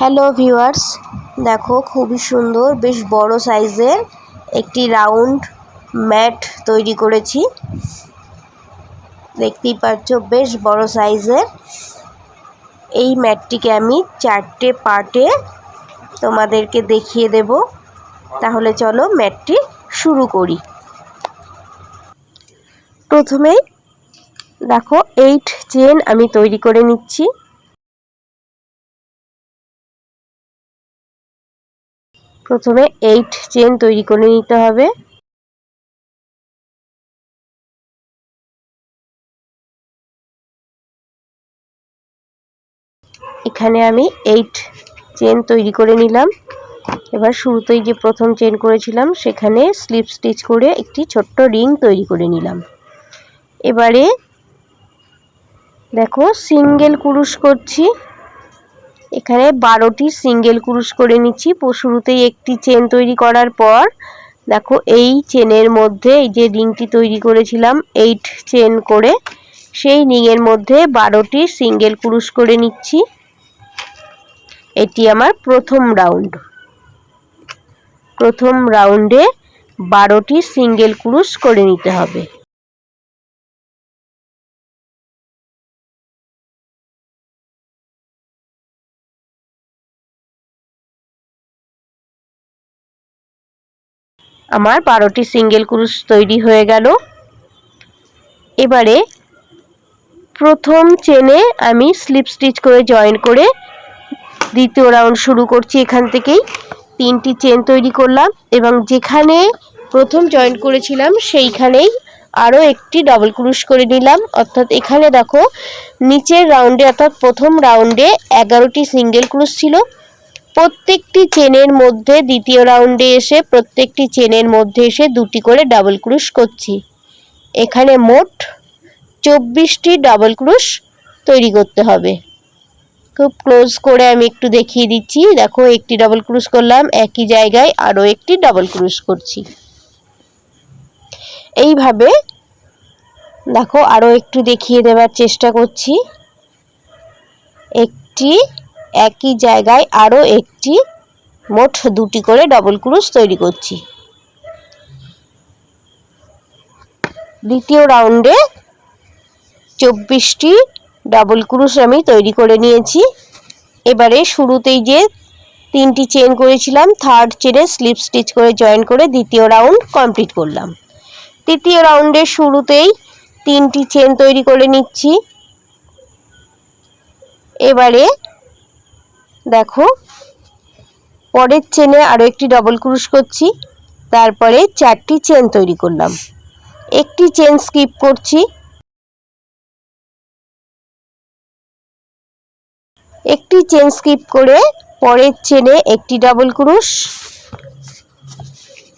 Hello viewers, দেখো খুবই সুন্দর বেশ বড় সাইজের একটি রাউন্ড ম্যাট তৈরি করেছি। দেখতেই পাচ্ছ বেশ বড় সাইজের এই ম্যাটটিকে আমি 4টে পার্টে তোমাদেরকে দেখিয়ে দেব। তাহলে চলো ম্যাটটি শুরু করি। প্রথমেই দেখো 8 চেন আমি তৈরি করে নিচ্ছি। প্রথমে 8 চেন তৈরি করে নিতে হবে। এখানে আমি 8 চেন তৈরি করে নিলাম। এবার শুরুতেই যে প্রথম চেন করেছিলাম সেখানে স্লিপ স্টিচ করে একটি ছোট্ট রিং তৈরি করে নিলাম। এবারে দেখো সিঙ্গেল ক্রুশ করছি। এখানে 12টি সিঙ্গেল ক্রুশ করে নিচ্ছি। শুরুতেই একটি চেন তৈরি করার পর দেখো এই চেনের মধ্যে এই যে রিংটি তৈরি করেছিলাম 8 চেন করে, সেই রিংয়ের মধ্যে 12টি সিঙ্গেল ক্রুশ করে নিচ্ছি। এটি আমার প্রথম রাউন্ড। প্রথম রাউন্ডে 12টি সিঙ্গেল ক্রুশ করে নিতে হবে। আমার 12টি সিঙ্গেল ক্রুশ তৈরি হয়ে গেল। এবারে প্রথম চেনে আমি স্লিপ স্টিচ করে জয়েন করে দ্বিতীয় রাউন্ড শুরু করছি। এখান থেকেই 3টি চেন তৈরি করলাম এবং যেখানে প্রথম জয়েন করেছিলাম সেইখানেই আরও একটি ডাবল ক্রুশ করে নিলাম। অর্থাৎ এখানে দেখো নিচের রাউন্ডে অর্থাৎ প্রথম রাউন্ডে 11টি সিঙ্গেল ক্রুশ ছিল। প্রত্যেকটি চেনের মধ্যে দ্বিতীয় রাউন্ডে এসে প্রত্যেকটি চেনের মধ্যে এসে 2টি করে ডাবল ক্রুশ করছি। এখানে মোট 24টি ডাবল ক্রুশ তৈরি করতে হবে। খুব ক্লোজ করে আমি একটু দেখিয়ে দিচ্ছি। দেখো একটি ডাবল ক্রুশ করলাম, একই জায়গায় আরও একটি ডাবল ক্রুশ করছি। এইভাবে দেখো আরও একটু দেখিয়ে দেওয়ার চেষ্টা করছি। একটি একই জায়গায় আরও একটি, মোট 2টি করে ডাবল ক্রুশ তৈরি করছি। দ্বিতীয় রাউন্ডে 24টি ডাবল ক্রুশ আমি তৈরি করে নিয়েছি। এবারে শুরুতেই যে 3টি চেন করেছিলাম, থার্ড চেনে স্লিপ স্টিচ করে জয়েন করে দ্বিতীয় রাউন্ড কমপ্লিট করলাম। তৃতীয় রাউন্ডের শুরুতেই 3টি চেন তৈরি করে নিচ্ছি। এবারে দেখো পরের চেনে আরও একটি ডাবল ক্রুশ করছি। তারপরে 4টি চেন তৈরি করলাম। একটি চেন স্কিপ করছি। একটি চেন স্কিপ করে পরের চেনে একটি ডাবল ক্রুশ,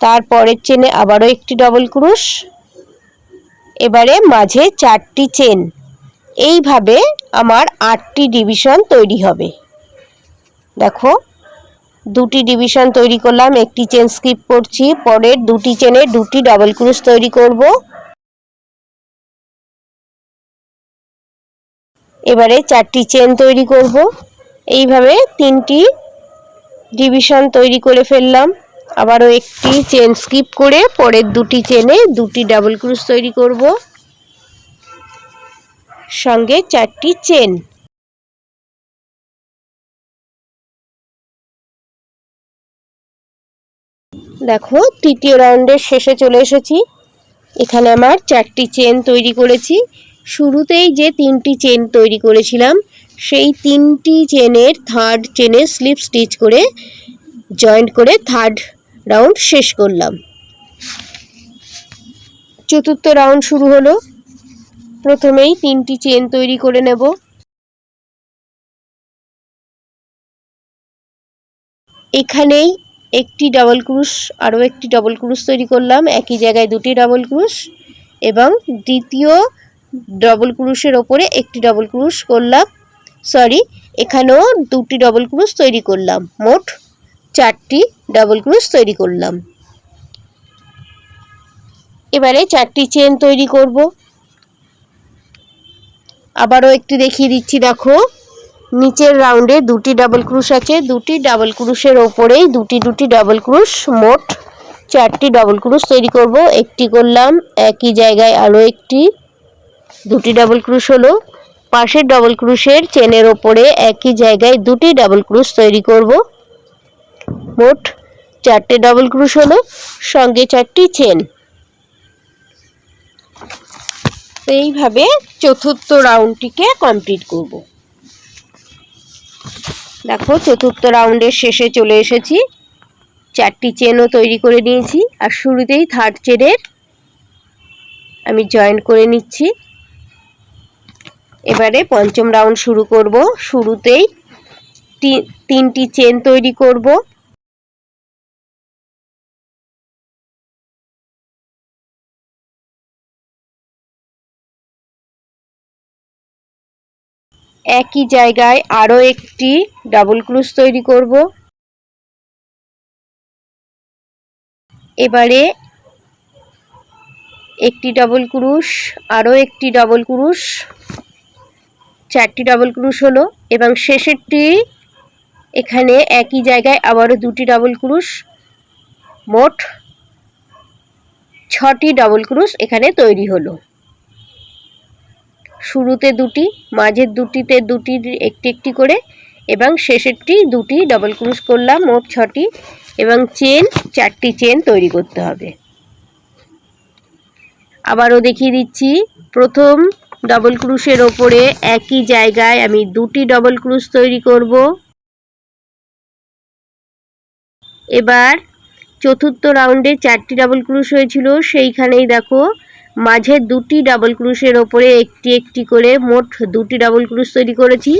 তারপরের চেনে আবারও একটি ডাবল ক্রুশ, এবারে মাঝে 4টি চেন। এইভাবে আমার 8টি ডিভিশন তৈরি হবে। দেখো 2টি ডিভিশন তৈরি করলাম, একটি চেন স্কিপ করছি, পরের 2টি চেনে 2টি ডাবল ক্রুশ তৈরি করব। এবারে 4টি চেন তৈরি করব। এইভাবে 3টি ডিভিশন তৈরি করে ফেললাম। আবারও একটি চেন স্কিপ করে পরের 2টি চেনে 2টি ডাবল ক্রুশ তৈরি করব, সঙ্গে 4টি চেন। দেখো তৃতীয় রাউন্ডের শেষে চলে এসেছি। এখানে আমার 4টি চেন তৈরি করেছি। শুরুতেই যে 3টি চেন তৈরি করেছিলাম সেই 3টি চেনের থার্ড চেনে স্লিপ স্টিচ করে জয়েন্ট করে থার্ড রাউন্ড শেষ করলাম। চতুর্থ রাউন্ড শুরু হলো। প্রথমেই 3টি চেন তৈরি করে নেব। এখানেই একটি ডাবল ক্রুশ, আরও একটি ডাবল ক্রুশ তৈরি করলাম, একই জায়গায় 2টি ডাবল ক্রুশ এবং দ্বিতীয় ডাবল ক্রুশের ওপরে একটি ডাবল ক্রুশ করলাম। এখানেও 2টি ডাবল ক্রুশ তৈরি করলাম, মোট 4টি ডাবল ক্রুশ তৈরি করলাম। এবারে 4টি চেন তৈরি করব। আবারও একটু দেখিয়ে দিচ্ছি। দেখো নিচের রাউন্ডে দুটি ডাবল ক্রুশ আছে, দুটি ডাবল ক্রুশের ওপরেই দুটি দুটি ডাবল ক্রুশ, মোট 4টি ডাবল ক্রুশ তৈরি করব। একটি করলাম, একই জায়গায় আরও একটি, দুটি ডাবল ক্রুশ হলো। পাশের ডাবল ক্রুশের চেনের ওপরে একই জায়গায় দুটি ডাবল ক্রুশ তৈরি করব, মোট 4টে ডাবল ক্রুশ হলো, সঙ্গে 4টি চেন। এইভাবে চতুর্থ রাউন্ডটিকে কমপ্লিট করব। দেখো চতুর্থ রাউন্ডের শেষে চলে এসেছি, 4টি চেনও তৈরি করে নিয়েছি। আর শুরুতেই থার্ড চেনের আমি জয়েন করে নিচ্ছি। এবারে পঞ্চম রাউন্ড শুরু করব। শুরুতেই 3টি চেন তৈরি করব। একই জায়গায় আরও একটি ডাবল ক্রুশ তৈরি করব। এবারে একটি ডাবল ক্রুশ, আরও একটি ডাবল ক্রুশ, 4টি ডাবল ক্রুশ হলো। এবং শেষেরটি এখানে একই জায়গায় আবারও দুটি ডাবল ক্রুশ, মোট 6টি ডাবল ক্রুশ এখানে তৈরি হলো। শুরুতে দুটি, মাঝের দুটিতে দুটি একটি একটি করে, এবং শেষেরটি দুটি ডাবল ক্রুশ করলাম, মোট 6টি। এবং চেন 4টি চেন তৈরি করতে হবে। আবারও দেখিয়ে দিচ্ছি, প্রথম ডাবল ক্রুশের ওপরে একই জায়গায় আমি দুটি ডাবল ক্রুশ তৈরি করব। এবার চতুর্থ রাউন্ডে 4টি ডাবল ক্রুশ হয়েছিল, সেইখানেই দেখো মাঝের দুটি ডাবল ক্রুশের ওপরে একটি একটি করে মোট 2টি ডাবল ক্রুশ তৈরি করেছি।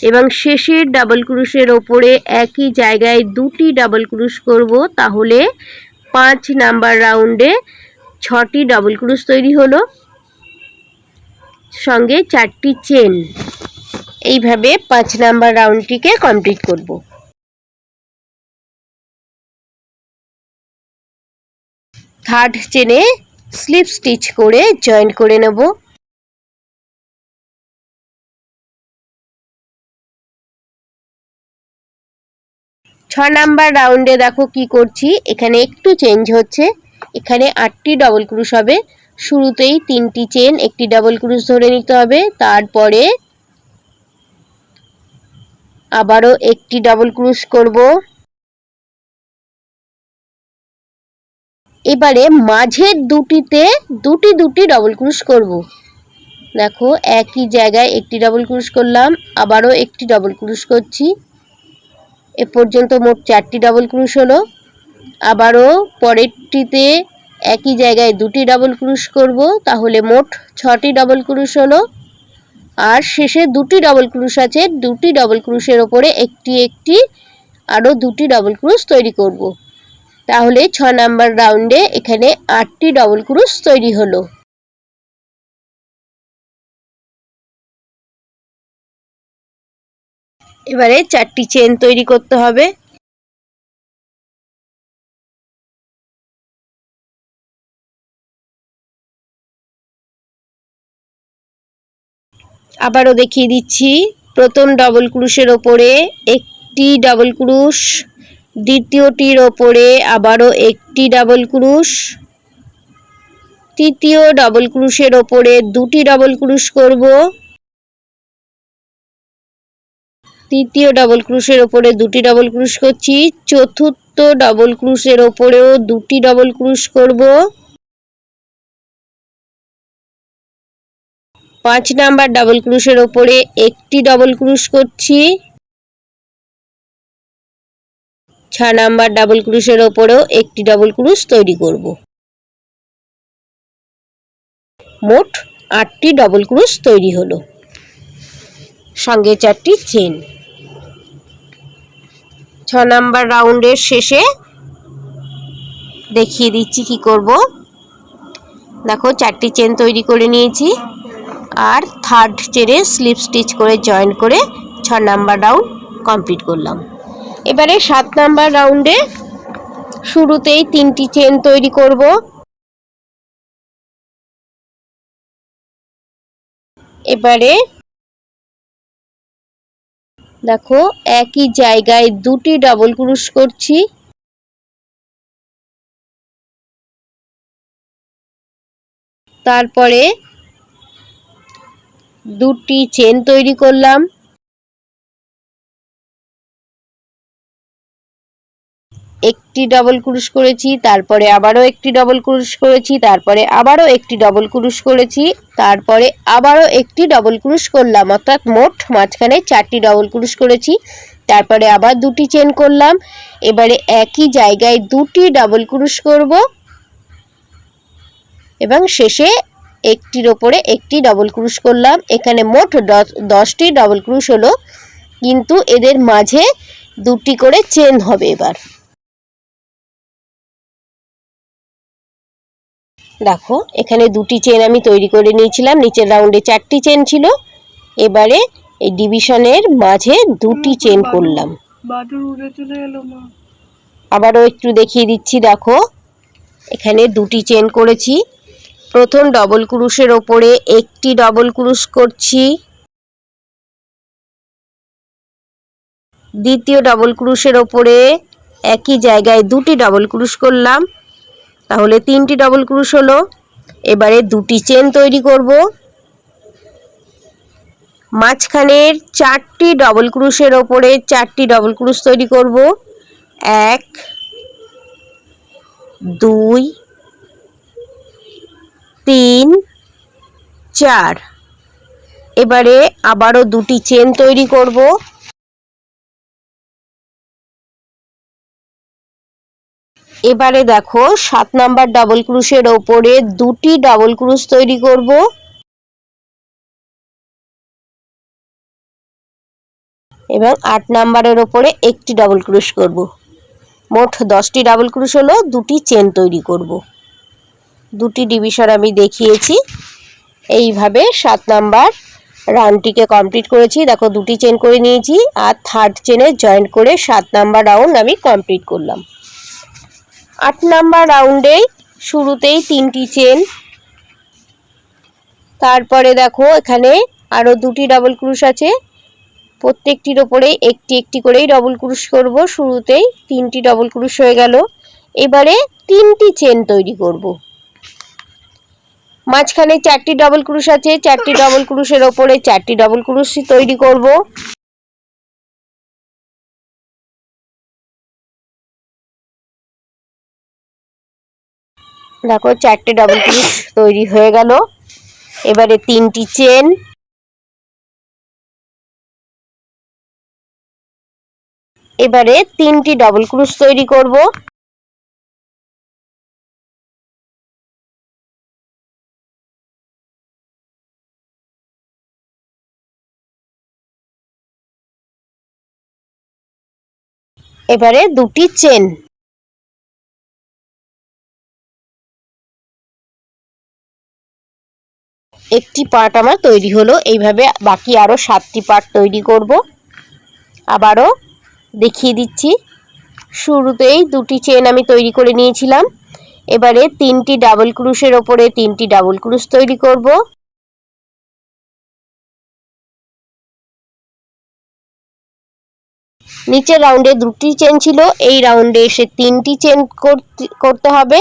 এবং শেষের ডাবল ক্রুশের ওপরে একই জায়গায় দুটি ডাবল ক্রুশ করব, তাহলে 5 নাম্বার রাউন্ডে 6টি ডাবল ক্রুশ তৈরি হলো, সঙ্গে 4টি চেন। এইভাবে 5 নাম্বার রাউন্ডটিকে কমপ্লিট করব। থার্ড চেনে স্লিপ স্টিচ করে জয়েন করে নেব। ছ নাম্বার রাউন্ডে দেখো কি করছি, এখানে একটু চেঞ্জ হচ্ছে। এখানে 8টি ডাবল ক্রুশ হবে। শুরুতেই 3টি চেন, একটি ডাবল ক্রুশ ধরে নিতে হবে, তারপরে আবারও একটি ডাবল ক্রুশ করব। এবারে মাঝের দুটিতে দুটি দুটি ডাবল ক্রুশ করব। দেখো একই জায়গায় একটি ডাবল ক্রুশ করলাম, আবারও একটি ডাবল ক্রুশ করছি। এ পর্যন্ত মোট 4টি ডাবল ক্রুশ হলো। আবারও পরেরটিতে একই জায়গায় দুটি ডাবল ক্রুশ করব, তাহলে মোট 6টি ডাবল ক্রুশ হলো। আর শেষে দুটি ডাবল ক্রুশ আছে, দুটি ডাবল ক্রুশের ওপরে একটি একটি আরও দুটি ডাবল ক্রুশ তৈরি করব। তাহলে 6 নাম্বার রাউন্ডে এখানে 8টি ডাবল ক্রুশ তৈরি হলো। এবারে 4টি চেন তৈরি করতে হবে। আবারও দেখিয়ে দিচ্ছি, প্রথম ডাবল ক্রুশের ওপরে একটি ডাবল ক্রুশ, দ্বিতীয়টির ওপরে আবারও একটি ডাবল ক্রুশ, তৃতীয় ডাবল ক্রুশের ওপরে দুটি ডাবল ক্রুশ করব, তৃতীয় ডাবল ক্রুশের ওপরে দুটি ডাবল ক্রুশ করছি, চতুর্থ ডাবল ক্রুশের ওপরেও দুটি ডাবল ক্রুশ করব, 5 নাম্বার ডাবল ক্রুশের ওপরে একটি ডাবল ক্রুশ করছি, 6 নাম্বার ডাবল ক্রুশের ওপরেও একটি ডাবল ক্রুশ তৈরি করব। মোট 8টি ডাবল ক্রুশ তৈরি হলো, সঙ্গে 4টি চেন। 6 নাম্বার রাউন্ডের শেষে দেখিয়ে দিচ্ছি কি করব। দেখো 4টি চেন তৈরি করে নিয়েছি, আর থার্ড চেনে স্লিপ স্টিচ করে জয়েন করে 6 নাম্বার রাউন্ড কমপ্লিট করলাম। এবারে 7 নাম্বার রাউন্ডে শুরুতেই 3টি চেন তৈরি করব। এবারে দেখো একই জায়গায় দুটি ডাবল ক্রোশ করছি। তারপরে দুটি চেন তৈরি করলাম, একটি ডাবল ক্রোশ করেছি, তারপরে আবারও একটি ডাবল ক্রোশ করেছি, তারপরে আবারও একটি ডাবল ক্রোশ করেছি, তারপরে আবারও একটি ডাবল ক্রোশ করলাম, অর্থাৎ মোট মাঝখানে 4টি ডাবল ক্রোশ করেছি। তারপরে আবার দুটি চেন করলাম, এবারে একই জায়গায় দুটি ডাবল ক্রোশ করব এবং শেষে একটির ওপরে একটি ডাবল ক্রোশ করলাম। এখানে মোট 10টি ডাবল ক্রোশ হলো, কিন্তু এদের মাঝে দুটি করে চেন হবে। এবার দেখো এখানে দুটি চেন আমি তৈরি করে নিয়েছিলাম, নিচের রাউন্ডে 4টি চেন ছিল, এবারে এই ডিভিশনের মাঝে দুটি চেন করলাম। আবারও একটু দেখিয়ে দিচ্ছি, দেখো এখানে দুটি চেন করেছি, প্রথম ডাবল ক্রোশের ওপরে একটি ডাবল ক্রোশ করছি, দ্বিতীয় ডাবল ক্রোশের ওপরে একই জায়গায় দুটি ডাবল ক্রোশ করলাম, তাহলে 3টি ডাবল ক্রোশ হলো। এবারে দুটি চেন তৈরি করব, মাঝখানের 4টি ডাবল ক্রোশের ওপরে 4টি ডাবল ক্রোশ তৈরি করব, 1 2 3 4। এবারে আবারও দুটি চেন তৈরি করব, এবারে দেখো 7 নাম্বার ডাবল ক্রোশের ওপরে দুটি ডাবল ক্রোশ তৈরি করব, এবং 8 নাম্বারের ওপরে একটি ডাবল ক্রোশ করব। মোট 10টি ডাবল ক্রোশ হলো, দুটি চেন তৈরি করব। দুটি ডিভিশন আমি দেখিয়েছি। এইভাবে 7 নাম্বার রাউন্ডটিকে কমপ্লিট করেছি। দেখো দুটি চেন করে নিয়েছি, আর থার্ড চেনে জয়েন্ট করে 7 নাম্বার রাউন্ড আমি কমপ্লিট করলাম। 8 নাম্বার রাউন্ডে শুরুতেই 3টি চেন, তারপরে দেখো এখানে আরও দুটি ডাবল ক্রোশ আছে, প্রত্যেকটির ওপরে একটি একটি করেই ডাবল ক্রোশ করব। শুরুতেই 3টি ডাবল ক্রোশ হয়ে গেল। এবারে 3টি চেন তৈরি করব, মাঝখানে 4টি ডাবল ক্রোশ আছে, 4টি ডাবল ক্রোশের ওপরে 4টি ডাবল ক্রোশ তৈরি করব। দেখো 4টে ডাবল ক্রোশ তৈরি হয়ে গেল। এবারে 3টি চেন, এবারে 3টি ডাবল ক্রোশ তৈরি করব। এবারে দুটি চেন, একটি পার্ট আমার তৈরি হলো। এইভাবে বাকি আরও 7টি পার্ট তৈরি করব। আবারও দেখিয়ে দিচ্ছি, শুরুতেই দুটি চেন আমি তৈরি করে নিয়েছিলাম, এবারে 3টি ডাবল ক্রোশের ওপরে 3টি ডাবল ক্রোশ তৈরি করব। নিচের রাউন্ডে দুটি চেন ছিল, এই রাউন্ডে এসে 3টি চেন করতে হবে।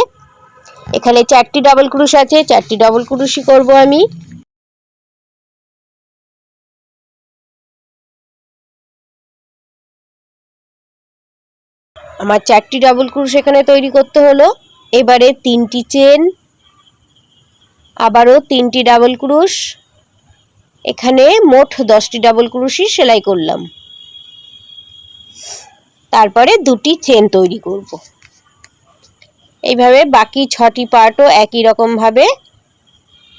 এখানে 4টি ডাবল ক্রোশ আছে, 4টি ডাবল ক্রোশই করব আমি। আমার 4টি ডাবল ক্রোশ এখানে তৈরি করতে হলো। এবারে 3টি চেন, আবারও 3টি ডাবল ক্রোশ, এখানে মোট 10টি ডাবল ক্রোশই সেলাই করলাম। তারপরে দুটি চেন তৈরি করব। এইভাবে বাকি 6টি পার্টও একই রকম ভাবে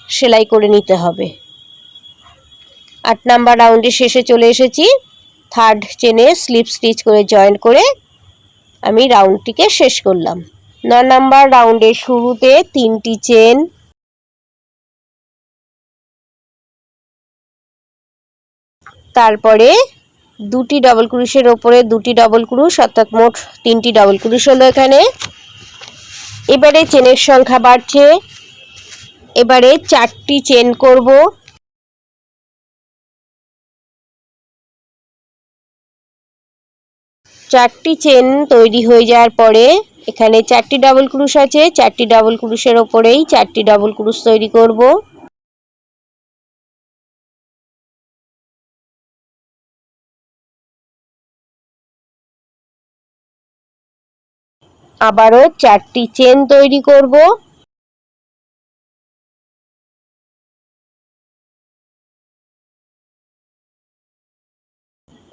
সেলাই করে নিতে হবে। 8 নাম্বার রাউন্ডের শেষে চলে এসেছি। থার্ড চেনে স্লিপ স্টিচ করে জয়েন করে আমি রাউন্ডটিকে শেষ করলাম। 9 নাম্বার রাউন্ডের শুরুতে 3টি চেন, তারপরে দুটি ডাবল ক্রোশের ওপরে দুটি ডাবল ক্রোশ, অর্থাৎ মোট 3টি ডাবল ক্রোশ হলো এখানে। এবারে চেনের সংখ্যা বাড়ছে, এবারে 4টি চেন করব। 4টি চেন তৈরি হয়ে যাওয়ার পরে এখানে 4টি ডাবল ক্রুশ আছে, 4টি ডাবল ক্রুশের ওপরেই 4টি ডাবল ক্রুশ তৈরি করব। আবারও 4টি চেন তৈরি করব।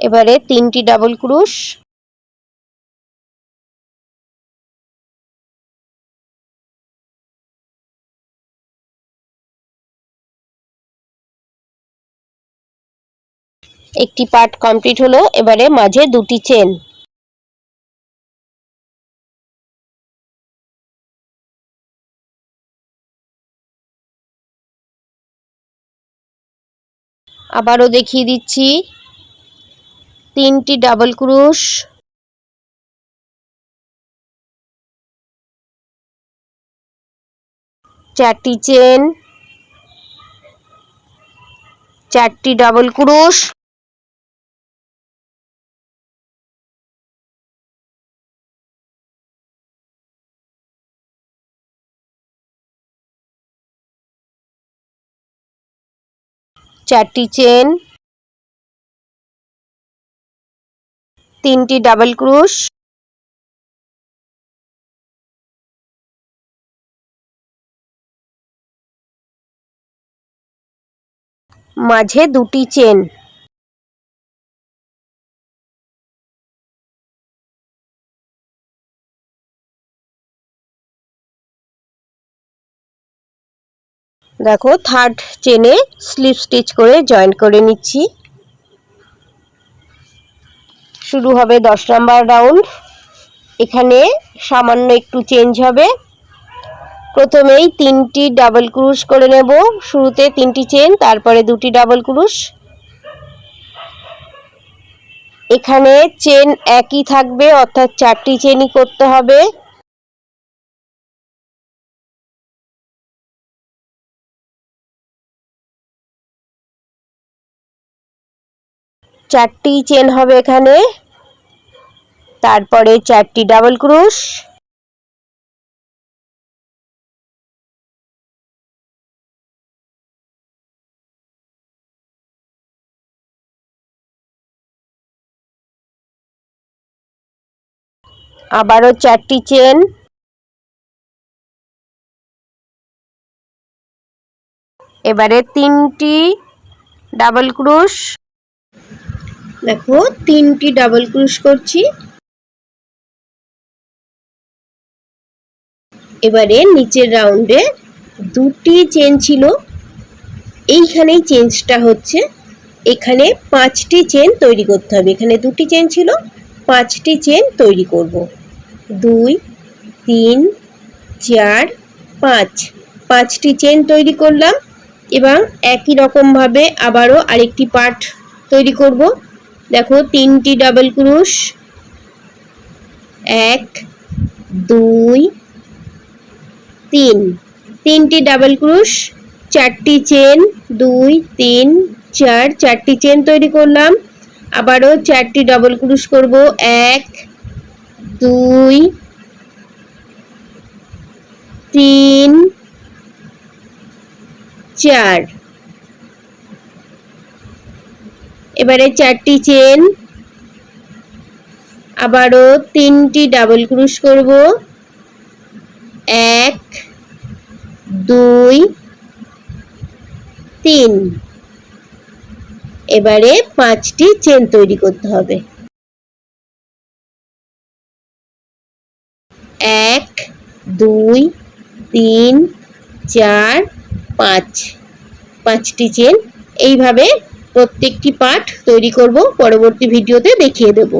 এবারে 3টি ডাবল ক্রুশ, একটি পার্ট কমপ্লিট হলো। এবারে মাঝে 2টি চেন, আবারও দেখিয়ে দিচ্ছি 3টি ডাবল ক্রুশ, 4টি চেন, 4টি ডাবল ক্রুশ, চারটি চেন, 3টি ডাবল ক্রুশ, মাঝে 2টি চেন, দেখো থার্ড চেনে স্লিপ স্টিচ করে জয়েন করে নিচ্ছি। শুরু হবে 10 নাম্বার রাউন্ড। এখানে সামান্য একটু চেঞ্জ হবে। প্রথমেই 3টি ডাবল ক্রুশ করে নেব, শুরুতে 3টি চেন, তারপরে 2টি ডাবল ক্রুশ। এখানে চেন একই থাকবে, অর্থাৎ 4টি চেনই করতে হবে। চারটি চেন হবে এখানে, তারপরে 4টি ডাবল ক্রুশ, আবারও 4টি চেন, এবারে 3টি ডাবল ক্রুশ। দেখো 3টি ডাবল ক্রুশ করছি। এবারে নিচের রাউন্ডে 2টি চেন ছিল, এইখানেই চেঞ্জটা হচ্ছে। এখানে 5টি চেন তৈরি করতে হবে। এখানে 2টি চেন ছিল, 5টি চেন তৈরি করব। 2 3 4 5, 5টি চেন তৈরি করলাম এবং একই রকমভাবে আবারও আরেকটি পার্ট তৈরি করব। দেখো 3টি ডাবল ক্রুশ, 1 2 3, 3টি ডাবল ক্রুশ, 4টি চেন, 2 3 4, 4টি চেন তৈরি করলাম। আবারও 4টি ডাবল ক্রুশ করব, 1 2 3 4। এবারে 4টি চেন, আবারও 3টি ডাবল ক্রুশ করব, 1 2 3। এবারে 5টি চেন তৈরি করতে হবে। 1 2 3 4 5, 5টি চেন। এইভাবে প্রত্যেকটি পার্ট তৈরি করব, পরবর্তী ভিডিওতে দেখিয়ে দেব।